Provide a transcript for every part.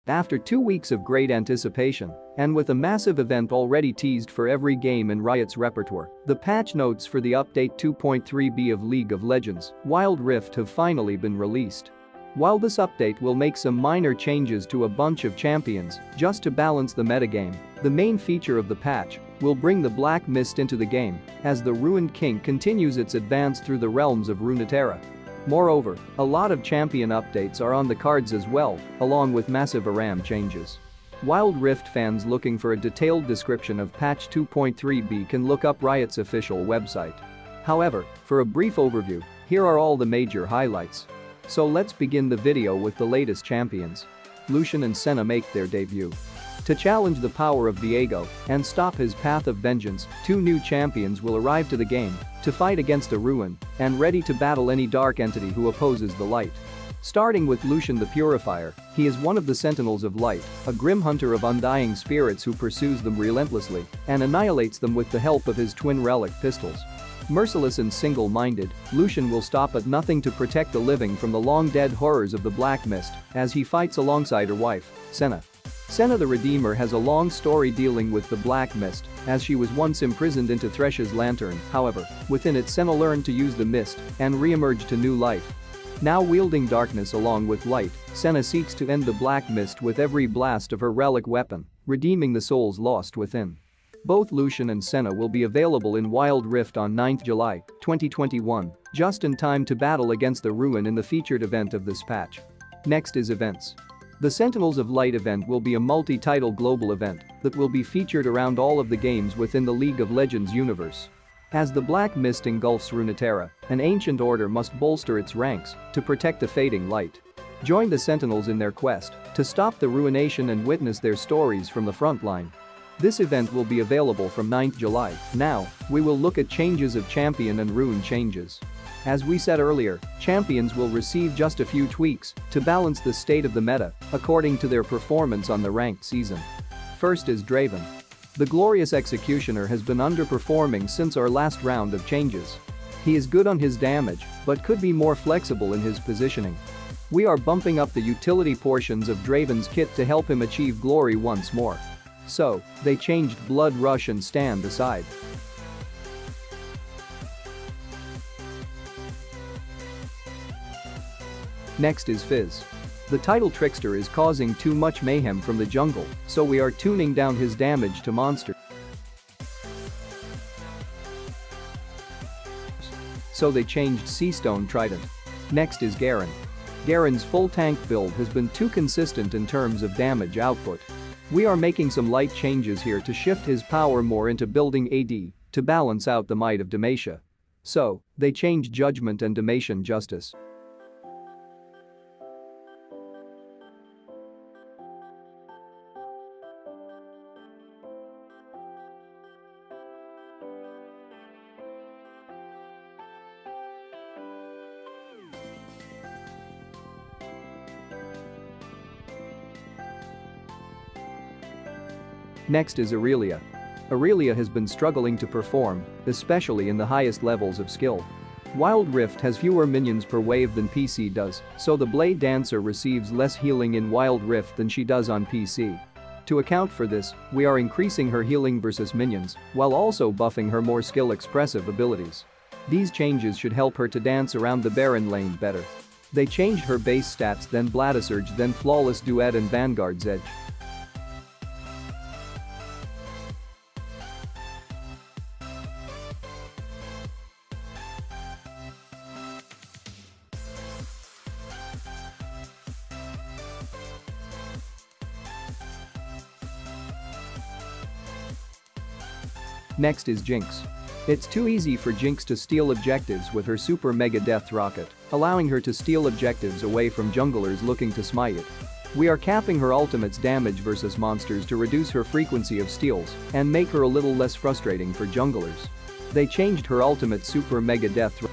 After 2 weeks of great anticipation, and with a massive event already teased for every game in Riot's repertoire, the patch notes for the update 2.3b of League of Legends, Wild Rift have finally been released. While this update will make some minor changes to a bunch of champions just to balance the metagame, the main feature of the patch will bring the Black Mist into the game as the Ruined King continues its advance through the realms of Runeterra. Moreover, a lot of champion updates are on the cards as well, along with massive ARAM changes. Wild Rift fans looking for a detailed description of patch 2.3b can look up Riot's official website. However, for a brief overview, here are all the major highlights. So let's begin the video with the latest champions. Lucian and Senna make their debut. To challenge the power of Viego and stop his path of vengeance, 2 new champions will arrive to the game to fight against the Ruin and ready to battle any dark entity who opposes the light. Starting with Lucian the Purifier, he is one of the Sentinels of Light, a grim hunter of undying spirits who pursues them relentlessly and annihilates them with the help of his twin relic pistols. Merciless and single-minded, Lucian will stop at nothing to protect the living from the long-dead horrors of the Black Mist as he fights alongside her wife, Senna. Senna the Redeemer has a long story dealing with the Black Mist, as she was once imprisoned into Thresh's lantern. However, within it Senna learned to use the mist and re-emerge to new life. Now wielding darkness along with light, Senna seeks to end the Black Mist with every blast of her relic weapon, redeeming the souls lost within. Both Lucian and Senna will be available in Wild Rift on 9th July, 2021, just in time to battle against the Ruin in the featured event of this patch. Next is events. The Sentinels of Light event will be a multi-title global event that will be featured around all of the games within the League of Legends universe. As the Black Mist engulfs Runeterra, an ancient order must bolster its ranks to protect the fading light. Join the Sentinels in their quest to stop the ruination and witness their stories from the front line. This event will be available from 9th July. Now, we will look at changes of champion and rune changes. As we said earlier, champions will receive just a few tweaks to balance the state of the meta according to their performance on the ranked season. First is Draven. The Glorious Executioner has been underperforming since our last round of changes. He is good on his damage, but could be more flexible in his positioning. We are bumping up the utility portions of Draven's kit to help him achieve glory once more. So, they changed Blood Rush and Stand Aside. Next is Fizz. The title Trickster is causing too much mayhem from the jungle, so we are tuning down his damage to monsters. So they changed Seastone Trident. Next is Garen. Garen's full tank build has been too consistent in terms of damage output. We are making some light changes here to shift his power more into building AD to balance out the might of Demacia. So, they changed Judgment and Demacian Justice. Next is Aurelia. Aurelia has been struggling to perform, especially in the highest levels of skill. Wild Rift has fewer minions per wave than PC does, so the Blade Dancer receives less healing in Wild Rift than she does on PC. To account for this, we are increasing her healing versus minions, while also buffing her more skill-expressive abilities. These changes should help her to dance around the Baron lane better. They changed her base stats, then Bladisurge, then Flawless Duet and Vanguard's Edge. Next is Jinx. It's too easy for Jinx to steal objectives with her super mega death rocket, allowing her to steal objectives away from junglers looking to smite it. We are capping her ultimate's damage versus monsters to reduce her frequency of steals and make her a little less frustrating for junglers. They changed her ultimate super mega death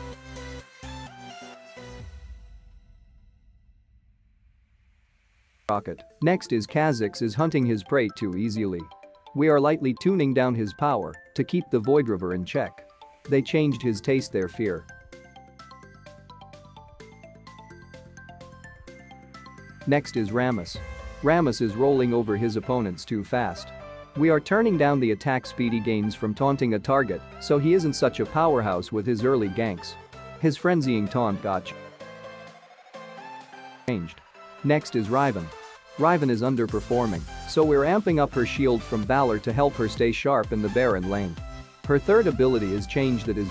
rocket. Next is Kha'Zix is hunting his prey too easily. We are lightly tuning down his power to keep the Void River in check. They changed his Taste Their Fear. Next is Rammus. Rammus is rolling over his opponents too fast. We are turning down the attack speed he gains from taunting a target, so he isn't such a powerhouse with his early ganks. His frenzying taunt got changed. Next is Riven. Riven is underperforming, so we're amping up her shield from Valor to help her stay sharp in the Baron lane. Her third ability is changed, that is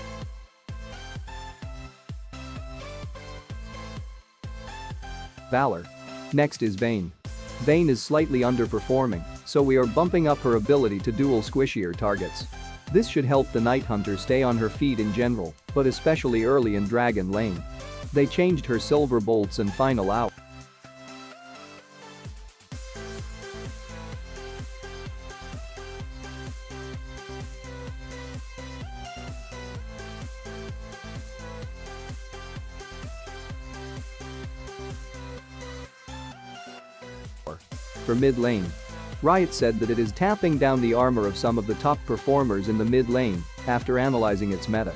Valor. Next is Vayne. Vayne is slightly underperforming, so we are bumping up her ability to duel squishier targets. This should help the Night Hunter stay on her feet in general, but especially early in Dragon lane. They changed her silver bolts and final out. For mid lane, Riot said that it is tapping down the armor of some of the top performers in the mid lane after analyzing its meta.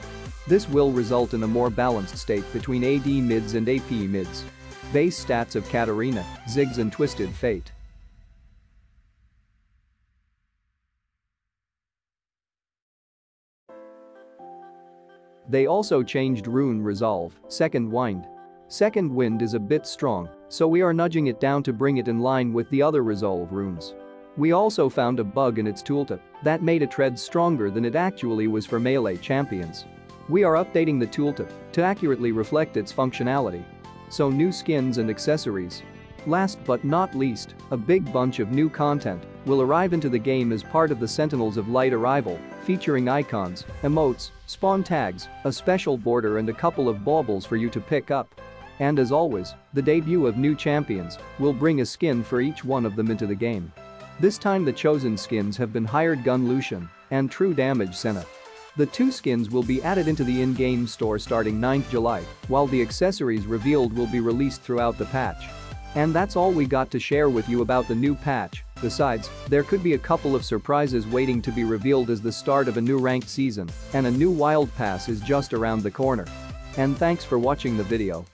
This will result in a more balanced state between AD mids and AP mids. Base stats of Katarina, Ziggs and Twisted Fate. They also changed Rune Resolve, Second Wind. Second Wind is a bit strong, so we are nudging it down to bring it in line with the other Resolve runes. We also found a bug in its tooltip that made it tread stronger than it actually was for melee champions. We are updating the tooltip to accurately reflect its functionality. So new skins and accessories. Last but not least, a big bunch of new content will arrive into the game as part of the Sentinels of Light arrival, featuring icons, emotes, spawn tags, a special border and a couple of baubles for you to pick up. And as always, the debut of new champions will bring a skin for each one of them into the game. This time the chosen skins have been Hired Gun Lucian and True Damage Senna. The two skins will be added into the in-game store starting 9th July, while the accessories revealed will be released throughout the patch. And that's all we got to share with you about the new patch. Besides, there could be a couple of surprises waiting to be revealed as the start of a new ranked season, and a new wild pass is just around the corner. And thanks for watching the video.